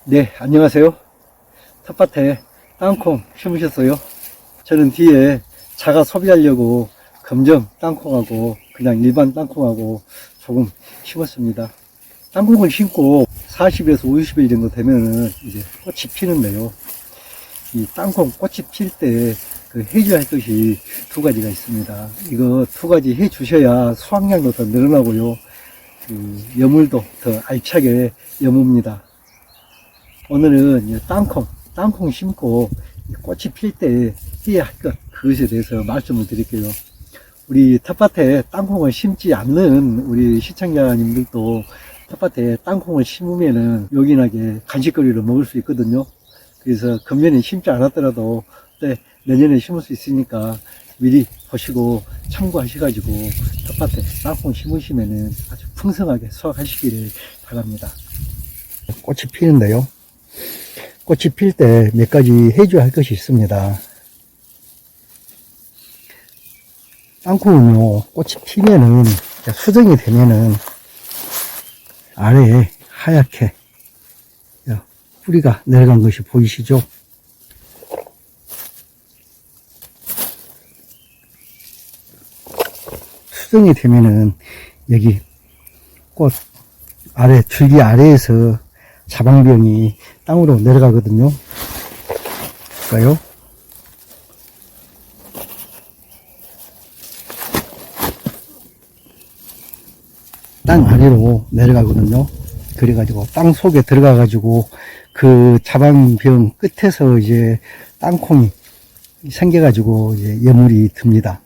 네, 안녕하세요. 텃밭에 땅콩 심으셨어요? 저는 뒤에 자가 소비하려고 검정 땅콩하고 그냥 일반 땅콩하고 조금 심었습니다. 땅콩을 심고 40에서 50일 정도 되면은 이제 꽃이 피는데요. 이 땅콩 꽃이 필 때 해줘야 할 것이 두 가지가 있습니다. 이거 두 가지 해 주셔야 수확량도 더 늘어나고요. 여물도 더 알차게 여뭅니다. 오늘은 땅콩 심고 꽃이 필 때 해야 할 것, 그것에 대해서 말씀을 드릴게요. 우리 텃밭에 땅콩을 심지 않는 우리 시청자님들도 텃밭에 땅콩을 심으면은 요긴하게 간식거리로 먹을 수 있거든요. 그래서 금년에 심지 않았더라도 내년에 심을 수 있으니까 미리 보시고 참고하셔가지고 텃밭에 땅콩 심으시면은 아주 풍성하게 수확하시기를 바랍니다. 꽃이 피는데요. 꽃이 필 때 몇 가지 해줘야 할 것이 있습니다. 땅콩은요, 꽃이 피면은, 수정이 되면은, 아래에 하얗게, 뿌리가 내려간 것이 보이시죠? 수정이 되면은, 여기 꽃 아래, 줄기 아래에서 자방병이 땅으로 내려가거든요. 볼까요? 땅 아래로 내려가거든요. 그래가지고 땅 속에 들어가가지고 그 자방병 끝에서 이제 땅콩이 생겨가지고 이제 여물이 듭니다.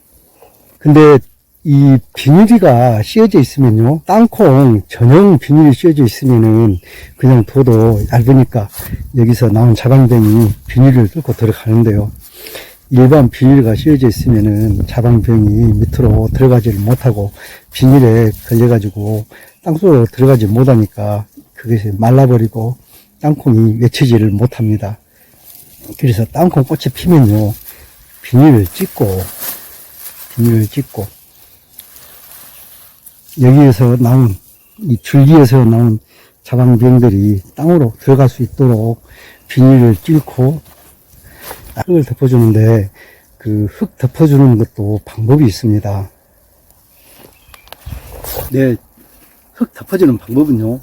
근데 이 비닐이가 씌어져 있으면요, 땅콩 전용 비닐이 씌어져 있으면은 그냥 둬도 얇으니까 여기서 나온 자방병이 비닐을 뚫고 들어가는데요, 일반 비닐가 씌어져 있으면은 자방병이 밑으로 들어가지를 못하고 비닐에 걸려가지고 땅속으로 들어가지 못하니까 그것이 말라버리고 땅콩이 맺히지를 못합니다. 그래서 땅콩 꽃이 피면요, 비닐을 찢고 여기에서 나온, 이 줄기에서 나온 자방병들이 땅으로 들어갈 수 있도록 비닐을 찢고 흙을 덮어주는데, 그 흙 덮어주는 것도 방법이 있습니다. 네, 흙 덮어주는 방법은요,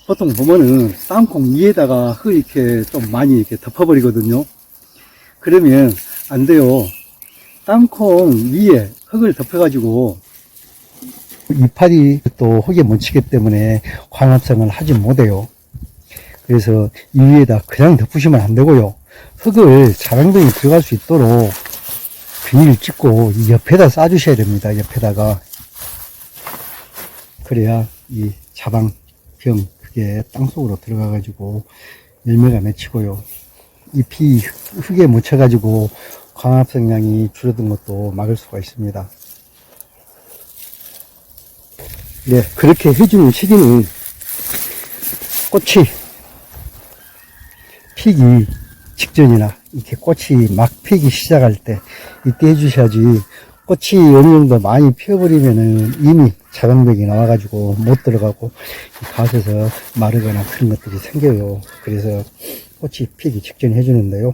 보통 보면은 땅콩 위에다가 흙을 이렇게 좀 많이 이렇게 덮어버리거든요. 그러면 안 돼요. 땅콩 위에 흙을 덮어가지고 이파리 또 흙에 묻히기 때문에 광합성을 하지 못해요. 그래서 이 위에다 그냥 덮으시면 안 되고요, 흙을 자방병이 들어갈 수 있도록 비닐을 찢고 이 옆에다 싸주셔야 됩니다. 옆에다가. 그래야 이 자방병 그게 땅속으로 들어가 가지고 열매가 맺히고요, 잎이 흙에 묻혀 가지고 광합성량이 줄어든 것도 막을 수가 있습니다. 네, 그렇게 해주는 시기는 꽃이 피기 직전이나 이렇게 꽃이 막 피기 시작할 때, 이때 해주셔야지, 꽃이 어느 정도 많이 피어버리면은 이미 자방병이 나와가지고 못 들어가고 밭에서 마르거나 그런 것들이 생겨요. 그래서 꽃이 피기 직전에 해주는데요.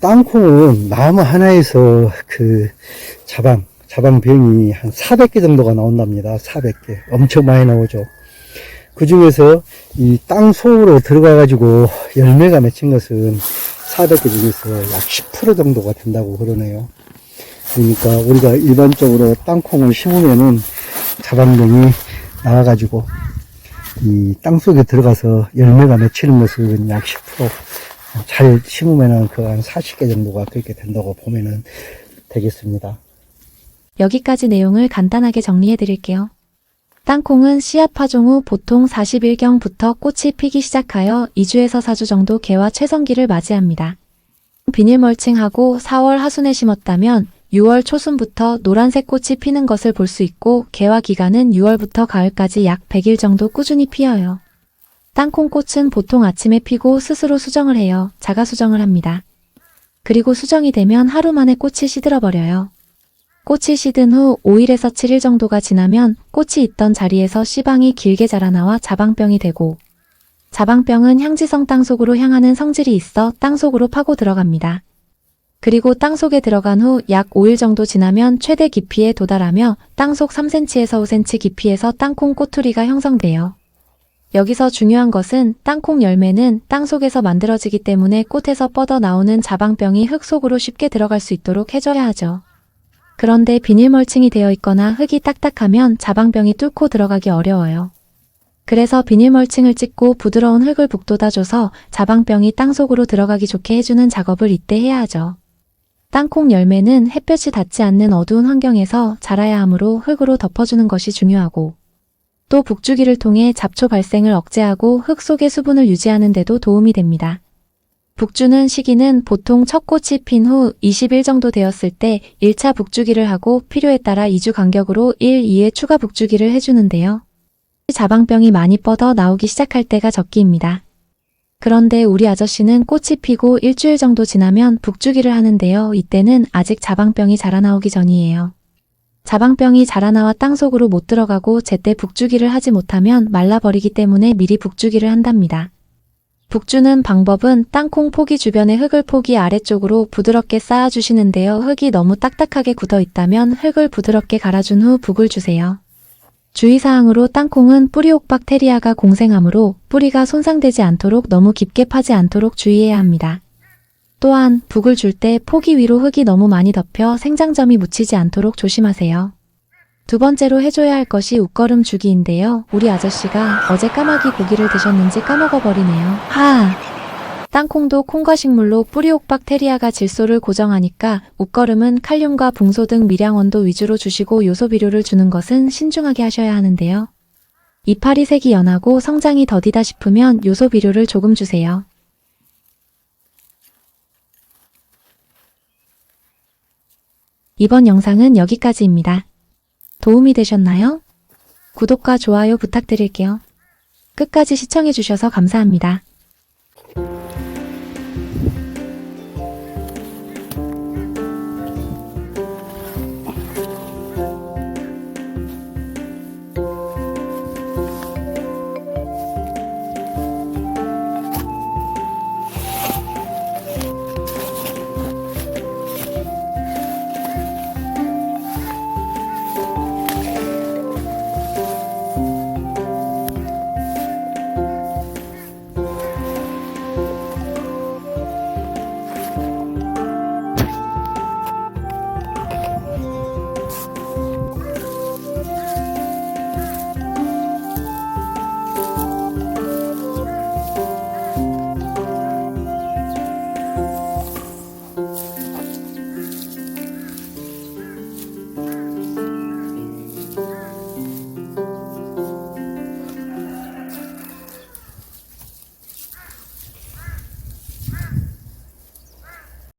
땅콩은 나무 하나에서 그 자방병이 한 400개 정도가 나온답니다. 400개. 엄청 많이 나오죠. 그 중에서 이 땅 속으로 들어가가지고 열매가 맺힌 것은 400개 중에서 약 10% 정도가 된다고 그러네요. 그러니까 우리가 일반적으로 땅콩을 심으면은 자방병이 나와가지고 이 땅 속에 들어가서 열매가 맺히는 것은 약 10%, 잘 심으면은 그 한 40개 정도가 그렇게 된다고 보면은 되겠습니다. 여기까지 내용을 간단하게 정리해 드릴게요. 땅콩은 씨앗 파종 후 보통 40일경부터 꽃이 피기 시작하여 2주에서 4주 정도 개화 최성기를 맞이합니다. 비닐 멀칭하고 4월 하순에 심었다면 6월 초순부터 노란색 꽃이 피는 것을 볼 수 있고, 개화 기간은 6월부터 가을까지 약 100일 정도 꾸준히 피어요. 땅콩꽃은 보통 아침에 피고 스스로 수정을 해요. 자가 수정을 합니다. 그리고 수정이 되면 하루 만에 꽃이 시들어버려요. 꽃이 시든 후 5일에서 7일 정도가 지나면 꽃이 있던 자리에서 씨방이 길게 자라나와 자방병이 되고, 자방병은 향지성 땅속으로 향하는 성질이 있어 땅속으로 파고 들어갑니다. 그리고 땅속에 들어간 후 약 5일 정도 지나면 최대 깊이에 도달하며 땅속 3cm에서 5cm 깊이에서 땅콩 꼬투리가 형성돼요. 여기서 중요한 것은 땅콩 열매는 땅속에서 만들어지기 때문에 꽃에서 뻗어 나오는 자방병이 흙 속으로 쉽게 들어갈 수 있도록 해줘야 하죠. 그런데 비닐 멀칭이 되어 있거나 흙이 딱딱하면 자방병이 뚫고 들어가기 어려워요. 그래서 비닐 멀칭을 찍고 부드러운 흙을 북돋아줘서 자방병이 땅속으로 들어가기 좋게 해주는 작업을 이때 해야 하죠. 땅콩 열매는 햇볕이 닿지 않는 어두운 환경에서 자라야 하므로 흙으로 덮어주는 것이 중요하고, 또 북주기를 통해 잡초 발생을 억제하고 흙 속의 수분을 유지하는 데도 도움이 됩니다. 북주는 시기는 보통 첫 꽃이 핀 후 20일 정도 되었을 때 1차 북주기를 하고 필요에 따라 2주 간격으로 1, 2회 추가 북주기를 해주는데요. 자방병이 많이 뻗어 나오기 시작할 때가 적기입니다. 그런데 우리 아저씨는 꽃이 피고 일주일 정도 지나면 북주기를 하는데요. 이때는 아직 자방병이 자라나오기 전이에요. 자방병이 자라나와 땅속으로 못 들어가고 제때 북주기를 하지 못하면 말라버리기 때문에 미리 북주기를 한답니다. 북주는 방법은 땅콩 포기 주변의 흙을 포기 아래쪽으로 부드럽게 쌓아주시는데요. 흙이 너무 딱딱하게 굳어 있다면 흙을 부드럽게 갈아준 후 북을 주세요. 주의사항으로 땅콩은 뿌리옥 박테리아가 공생하므로 뿌리가 손상되지 않도록 너무 깊게 파지 않도록 주의해야 합니다. 또한 북을 줄 때 포기 위로 흙이 너무 많이 덮여 생장점이 묻히지 않도록 조심하세요. 두 번째로 해줘야 할 것이 웃거름 주기인데요. 우리 아저씨가 어제 까마귀 고기를 드셨는지 까먹어버리네요. 땅콩도 콩과 식물로 뿌리옥 박테리아가 질소를 고정하니까 웃거름은 칼륨과 붕소 등 미량원도 위주로 주시고 요소 비료를 주는 것은 신중하게 하셔야 하는데요. 이파리 색이 연하고 성장이 더디다 싶으면 요소 비료를 조금 주세요. 이번 영상은 여기까지입니다. 도움이 되셨나요? 구독과 좋아요 부탁드릴게요. 끝까지 시청해주셔서 감사합니다.